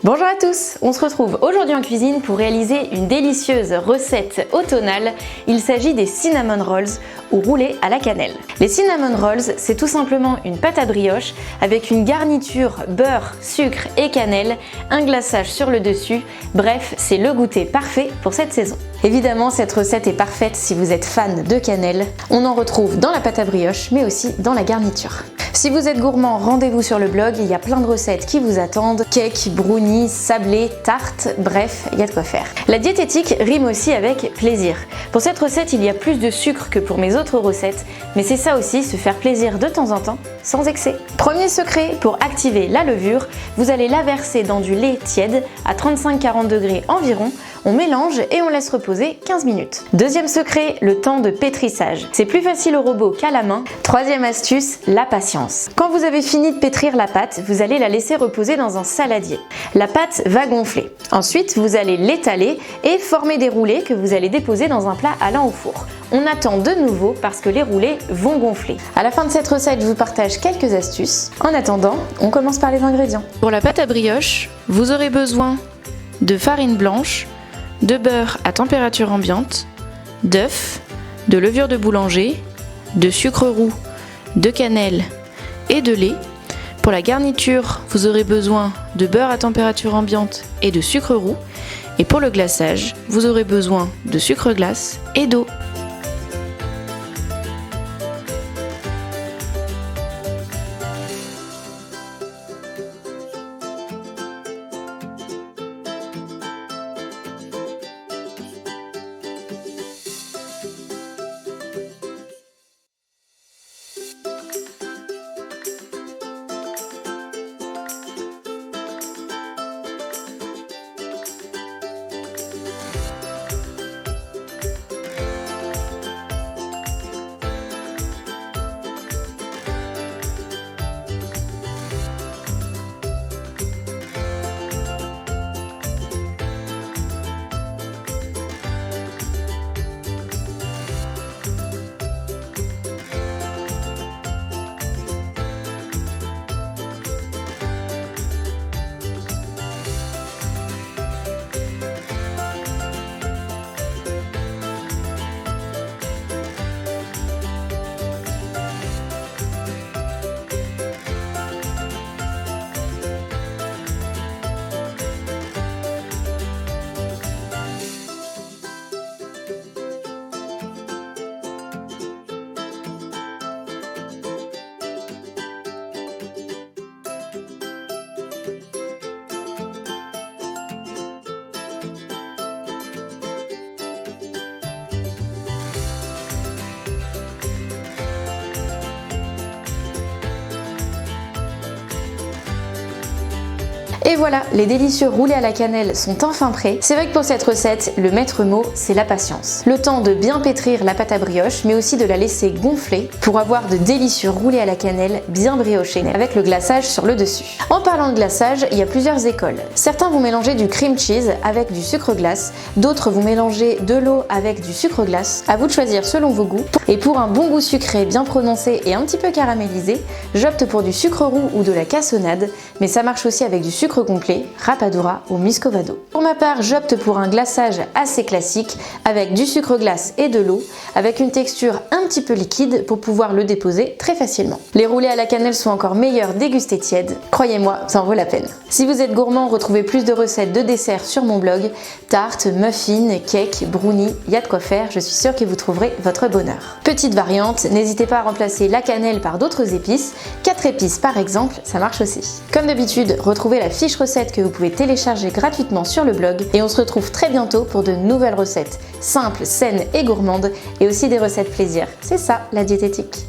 Bonjour à tous, on se retrouve aujourd'hui en cuisine pour réaliser une délicieuse recette automnale. Il s'agit des cinnamon rolls ou roulés à la cannelle. Les cinnamon rolls, c'est tout simplement une pâte à brioche avec une garniture beurre, sucre et cannelle, un glaçage sur le dessus. Bref, c'est le goûter parfait pour cette saison. Évidemment, cette recette est parfaite si vous êtes fan de cannelle. On en retrouve dans la pâte à brioche, mais aussi dans la garniture. Si vous êtes gourmand, rendez-vous sur le blog, il y a plein de recettes qui vous attendent. Cake, brownie, sablé, tarte, bref, il y a de quoi faire. La diététique rime aussi avec plaisir. Pour cette recette, il y a plus de sucre que pour mes autres recettes, mais c'est ça aussi, se faire plaisir de temps en temps, sans excès. Premier secret, pour activer la levure, vous allez la verser dans du lait tiède à 35-40 degrés environ. On mélange et on laisse reposer 15 minutes. Deuxième secret, le temps de pétrissage. C'est plus facile au robot qu'à la main. Troisième astuce, la patience. Quand vous avez fini de pétrir la pâte, vous allez la laisser reposer dans un saladier. La pâte va gonfler. Ensuite, vous allez l'étaler et former des roulés que vous allez déposer dans un plat allant au four. On attend de nouveau parce que les roulés vont gonfler. À la fin de cette recette, je vous partage quelques astuces. En attendant, on commence par les ingrédients. Pour la pâte à brioche, vous aurez besoin de farine blanche, de beurre à température ambiante, d'œufs, de levure de boulanger, de sucre roux, de cannelle et de lait. Pour la garniture, vous aurez besoin de beurre à température ambiante et de sucre roux. Et pour le glaçage, vous aurez besoin de sucre glace et d'eau. Et voilà, les délicieux roulés à la cannelle sont enfin prêts. C'est vrai que pour cette recette, le maître mot, c'est la patience. Le temps de bien pétrir la pâte à brioche, mais aussi de la laisser gonfler pour avoir de délicieux roulés à la cannelle bien briochés, avec le glaçage sur le dessus. En parlant de glaçage, il y a plusieurs écoles. Certains vont mélanger du cream cheese avec du sucre glace, d'autres vont mélanger de l'eau avec du sucre glace. À vous de choisir selon vos goûts. Et pour un bon goût sucré bien prononcé et un petit peu caramélisé, j'opte pour du sucre roux ou de la cassonade, mais ça marche aussi avec du sucre complet, rapadura ou muscovado. Pour ma part, j'opte pour un glaçage assez classique avec du sucre glace et de l'eau, avec une texture un petit peu liquide pour pouvoir le déposer très facilement. Les roulés à la cannelle sont encore meilleurs dégustés tièdes, croyez-moi, ça en vaut la peine. Si vous êtes gourmand, retrouvez plus de recettes de desserts sur mon blog, tartes, muffins, cakes, brownies, il y a de quoi faire, je suis sûre que vous trouverez votre bonheur. Petite variante, n'hésitez pas à remplacer la cannelle par d'autres épices, 4 épices par exemple, ça marche aussi. Comme d'habitude, retrouvez la fiche recette que vous pouvez télécharger gratuitement sur le blog et on se retrouve très bientôt pour de nouvelles recettes simples, saines et gourmandes et aussi des recettes plaisir. C'est ça la diététique.